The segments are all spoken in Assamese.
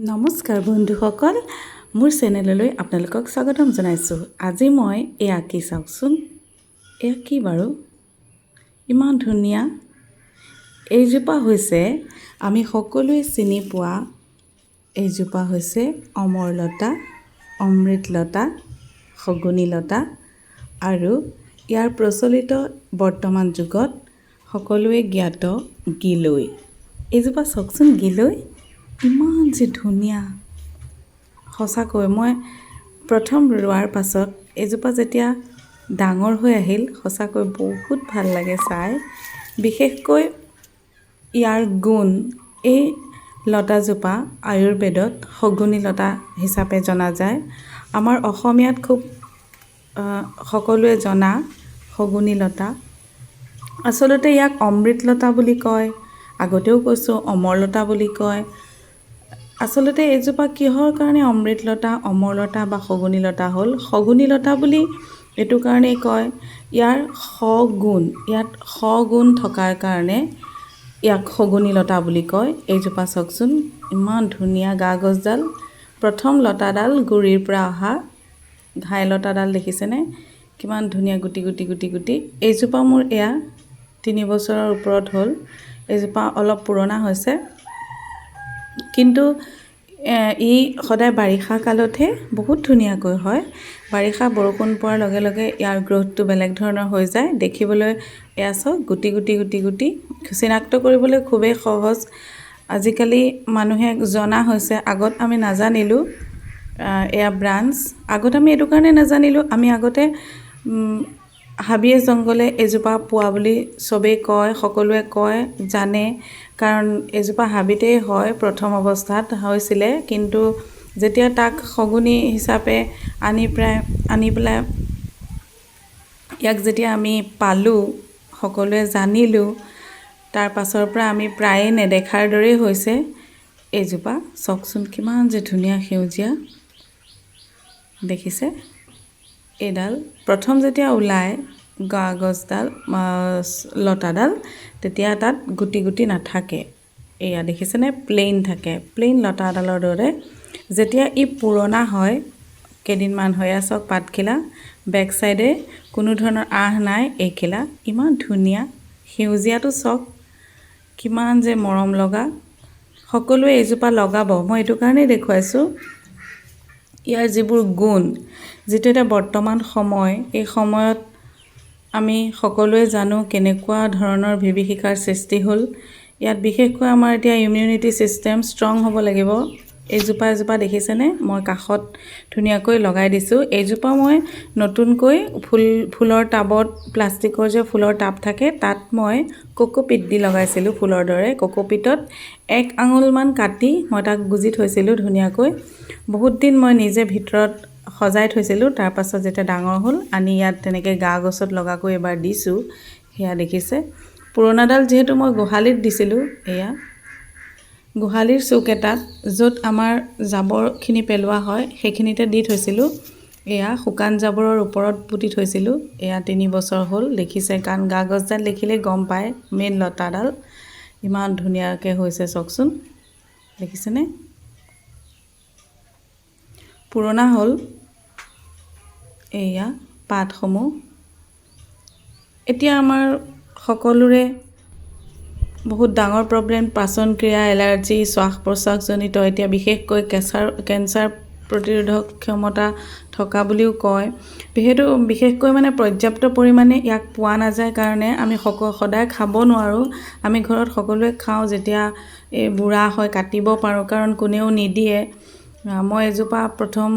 নমস্কাৰ বন্ধুসকল, মোৰ চেনেললৈ আপোনালোকক স্বাগতম জনাইছোঁ। আজি মই এয়া কি চাওকচোন, এয়া কি বাৰু, ইমান ধুনীয়া। এইজোপা হৈছে আমি সকলোৱে চিনি পোৱা, এইজোপা হৈছে অমৰলতা, অমৃতলতা, শগুনীলতা আৰু ইয়াৰ প্ৰচলিত বৰ্তমান যুগত সকলোৱে জ্ঞাত গিলৈ। এইজোপা চাওকচোন, গিলৈ ইমান যে ধুনীয়া। সঁচাকৈ মই প্ৰথম ৰোৱাৰ পাছত এজোপা যেতিয়া ডাঙৰ হৈ আহিল, সঁচাকৈ বহুত ভাল লাগে চাই। বিশেষকৈ ইয়াৰ গুণ, এই লতাজোপা আয়ুৰ্বেদত শগুনী লতা হিচাপে জনা যায়। আমাৰ অসমীয়াত খুব সকলোৱে জনা শগুনী লতা। আচলতে ইয়াক অমৃতলতা বুলি কয়, আগতেও কৈছোঁ অমৰলতা বুলি কয়। আচলতে এইজোপা কিহৰ কাৰণে অমৃতলতা, অমৰলতা বা শগুনীলতা হ'ল? শগুনীলতা বুলি এইটো কাৰণেই কয়, ইয়াৰ ইয়াত গুণ থকাৰ কাৰণে ইয়াক শগুনীলতা বুলি কয়। এইজোপা চাওকচোন, ইমান ধুনীয়া গা গছডাল। প্ৰথম লতাডাল গুৰিৰ পৰা অহা ঘাই লতাডাল দেখিছেনে, কিমান ধুনীয়া গুটি গুটি গুটি গুটি। এইজোপা মোৰ এয়া 3 বছৰৰ ওপৰত হ'ল। এইজোপা অলপ পুৰণা হৈছে, কিন্তু ই সদায় বাৰিষা কালতহে বহুত ধুনীয়াকৈ হয়। বাৰিষা বৰষুণ পোৱাৰ লগে লগে ইয়াৰ গ্ৰ'থটো বেলেগ ধৰণৰ হৈ যায়। দেখিবলৈ এয়া চাওক, গুটি গুটি গুটি গুটি, চিনাক্ত কৰিবলৈ খুবেই সহজ। আজিকালি মানুহে জনা হৈছে, আগত আমি নাজানিলোঁ। এয়া ব্ৰাঞ্চ, আগত আমি এইটো কাৰণে নাজানিলোঁ, আমি আগতে হাবিয়ে জংঘলে এজোপা পোৱা বুলি চবেই কয়, সকলোৱে কয়, জানে। কাৰণ এজোপা হাবিতেই হয়, প্ৰথম অৱস্থাত হৈছিলে। কিন্তু যেতিয়া তাক শগুনী হিচাপে আনি পেলাই ইয়াক যেতিয়া আমি পালোঁ, সকলোৱে জানিলোঁ, তাৰ পাছৰ পৰা আমি প্ৰায়ে নেদেখাৰ দৰেই হৈছে। এইজোপা চাওকচোন, কিমান যে ধুনীয়া সেউজীয়া দেখিছে। এইডাল প্ৰথম যেতিয়া ওলায় গা গছডাল, লতাডাল, তেতিয়া তাত গুটি গুটি নাথাকে। এয়া দেখিছেনে, প্লেইন থাকে, প্লেইন লতাডালৰ দৰে। যেতিয়া ই পুৰণা হয়, কেইদিনমান হৈ চাওক, পাতখিলা বেক চাইডে কোনো ধৰণৰ আঁহ নাই, এইখিলা ইমান ধুনীয়া। সেউজীয়াটো চাওক, কিমান যে মৰম লগা। সকলোৱে এইজোপা লগাব, মই এইটো কাৰণেই দেখুৱাইছোঁ। ইয়াৰ যিবোৰ গুণ, যিটো এটা বৰ্তমান সময়, এই সময়ত আমি সকলোৱে জানো কেনেকুৱা ধৰণৰ বিভীষিকাৰ সৃষ্টি হ'ল। ইয়াত বিশেষকৈ আমাৰ এতিয়া ইমিউনিটি ছিষ্টেম ষ্ট্ৰং হ'ব লাগিব। এজোপা দেখিছেনে, মই কাষত ধুনীয়াকৈ লগাই দিছোঁ। এইজোপা মই নতুনকৈ ফুলৰ টাবত, প্লাষ্টিকৰ যে ফুলৰ টাব থাকে, তাত মই কোকোপিট দি লগাইছিলোঁ ফুলৰ দৰে। কোকোপিটত 1 আঙুলমান কাটি মই তাক গুজি থৈছিলোঁ ধুনীয়াকৈ। বহুত দিন মই নিজে ভিতৰত সজাই থৈছিলোঁ। তাৰপাছত যেতিয়া ডাঙৰ হ'ল, আনি ইয়াত তেনেকৈ গা গছত লগাকৈ এবাৰ দিছোঁ। সেয়া দেখিছে, পুৰণাডাল যিহেতু মই গোহালিত দিছিলোঁ, এয়া গোহালিৰ চুক এটাত, য'ত আমাৰ জাবৰখিনি পেলোৱা হয়, সেইখিনিতে দি থৈছিলোঁ। এয়া শুকান জাবৰৰ ওপৰত পুতি থৈছিলোঁ। এয়া 3 বছৰ হ'ল, দেখিছে, কাৰণ গা গছডাল দেখিলেই গম পায়, মেইন লতাডাল ইমান ধুনীয়াকৈ হৈছে চাওকচোন, দেখিছেনে, পুৰণা হ'ল। এয়া পাতসমূহ এতিয়া আমাৰ সকলোৰে বহুত ডাঙৰ প্ৰব্লেম, পাচন ক্ৰিয়া, এলাৰ্জি, শ্বাস প্ৰশ্বাসজনিত, এতিয়া বিশেষকৈ কেঞ্চাৰ প্ৰতিৰোধক ক্ষমতা থকা বুলিও কয়। বিশেষকৈ মানে পৰ্যাপ্ত পৰিমাণে ইয়াক পোৱা নাযায় কাৰণে আমি সদায় খাব নোৱাৰোঁ। আমি ঘৰত সকলোৱে খাওঁ, যেতিয়া এই বুঢ়া হয় কাটিব পাৰোঁ, কাৰণ কোনেও নিদিয়ে। মই এজোপা প্ৰথম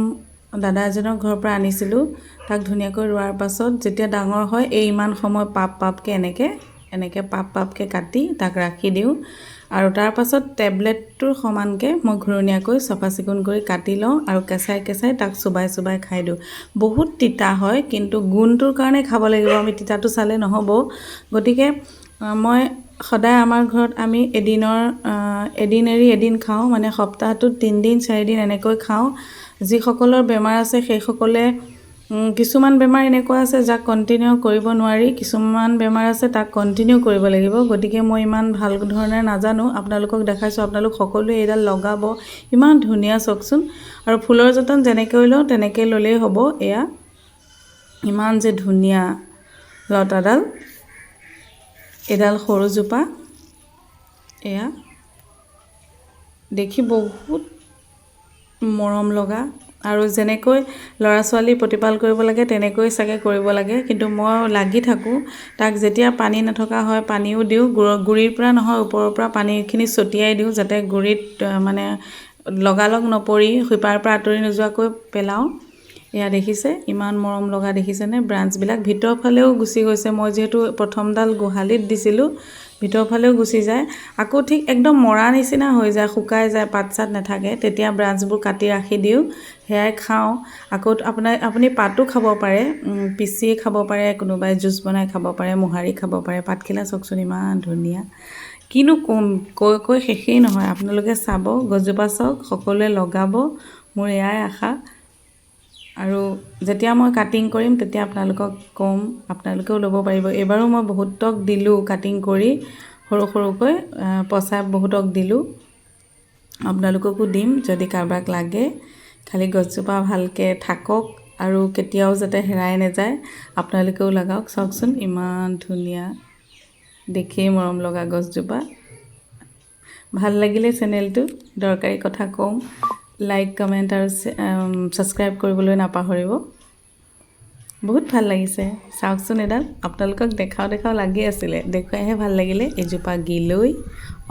দাদা এজনৰ ঘৰৰ পৰা আনিছিলোঁ। তাক ধুনীয়াকৈ ৰোৱাৰ পাছত যেতিয়া ডাঙৰ হয়, এই ইমান সময় পাপকৈ এনেকৈ পাপকৈ কাটি তাক ৰাখি দিওঁ। আৰু তাৰ পাছত টেবলেটটোৰ সমানকৈ মই ঘূৰণীয়াকৈ চফা চিকুণ কৰি কাটি লওঁ আৰু কেঁচাই কেঁচাই তাক চোবাই খাই দিওঁ। বহুত তিতা হয়, কিন্তু গুণটোৰ কাৰণে খাব লাগিব, আমি তিতাটো চালে নহ'ব। গতিকে মই সদায় আমাৰ ঘৰত আমি এদিন এৰি এদিন খাওঁ, মানে সপ্তাহটোত 3 দিন 4 দিন এনেকৈ খাওঁ। যিসকলৰ বেমাৰ আছে সেইসকলে কিছুমান বেমাৰ এনেকুৱা আছে যাক কণ্টিনিউ কৰিব নোৱাৰি, কিছুমান বেমাৰ আছে তাক কণ্টিনিউ কৰিব লাগিব। গতিকে মই ইমান ভাল ধৰণে নাজানো, আপোনালোকক দেখাইছোঁ। আপোনালোক সকলোৱে এইডাল লগাব, ইমান ধুনীয়া চাওকচোন। আৰু ফুলৰ যতন যেনেকৈ লওঁ তেনেকৈ ল'লেই হ'ব। এয়া ইমান যে ধুনীয়া লতাডাল, এডাল সৰুজোপা, এয়া দেখি বহুত মৰম লগা। আৰু যেনেকৈ ল'ৰা ছোৱালী প্ৰতিপাল কৰিব লাগে তেনেকৈ চাগে কৰিব লাগে, কিন্তু মই লাগি থাকোঁ। তাক যেতিয়া পানী নথকা হয় পানীও দিওঁ, গুৰিৰ পৰা নহয় ওপৰৰ পৰা পানীখিনি ছটিয়াই দিওঁ, যাতে গুৰিত মানে লগালগ নপৰি শিপাৰ পৰা আঁতৰি নোযোৱাকৈ পেলাওঁ। এয়া দেখিছে ইমান মৰম লগা, দেখিছেনে? ব্ৰাঞ্চবিলাক ভিতৰৰ ফালেও গুচি গৈছে। মই যিহেতু প্ৰথমডাল গোহালিত দিছিলোঁ, ভিতৰৰ ফালেও গুচি যায়। আকৌ ঠিক একদম মৰা নিচিনা হৈ যায়, শুকাই যায়, পাত চাত নাথাকে, তেতিয়া ব্ৰাঞ্চবোৰ কাটি ৰাখি দিওঁ, সেয়াই খাওঁ। আকৌ আপুনি পাতো খাব পাৰে, পিচি খাব পাৰে, কোনোবাই জুচ বনাই খাব পাৰে, মোহাৰি খাব পাৰে। পাতখিলা চাওকচোন ইমান ধুনীয়া, কিনো ক'ম, কৈ শেষেই নহয়। আপোনালোকে চাব, গছজোপা চাওক, সকলোৱে লগাব, মোৰ এয়াই আশা। আৰু যেতিয়া মই কাটিং কৰিম তেতিয়া আপোনালোকক ক'ম, আপোনালোকেও ল'ব পাৰিব। এইবাৰো মই বহুতক দিলোঁ কাটিং কৰি, সৰু সৰুকৈ পচাই বহুতক দিলোঁ। আপোনালোককো দিম যদি কাৰোবাক লাগে। খালি গছজোপা ভালকৈ থাকক আৰু কেতিয়াও যাতে হেৰাই নাযায়। আপোনালোকেও লগাওক, চাওকচোন ইমান ধুনীয়া, দেখিয়ে মৰম লগা গছজোপা। ভাল লাগিলে চেনেলটো, দৰকাৰী কথা কম, লাইক কমেণ্ট আৰু ছাবস্ক্ৰাইব কৰিবলৈ নাপাহৰিব। বহুত ভাল লাগিছে, চাওকচোন এডাল। আপোনালোকক দেখাও লাগি আছিলে, দেখুৱাইহে ভাল লাগিলে। এজোপা গিলৈ,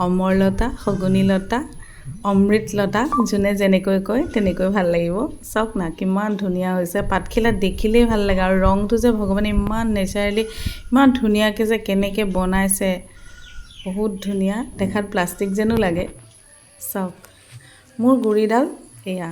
অমৰলতা, শগুনীলতা, অমৃতলতা, যোনে যেনেকৈ কয় তেনেকৈ ভাল লাগিব। চাওক না কিমান ধুনীয়া হৈছে, পাতখিলা দেখিলেই ভাল লাগে। আৰু ৰংটো যে ভগৱানে ইমান নেচাৰেলি ইমান ধুনীয়াকৈ যে কেনেকৈ বনাইছে, বহুত ধুনীয়া দেখাত, প্লাষ্টিক যেনো লাগে। চাওক মোৰ গুৰিডাল এয়া।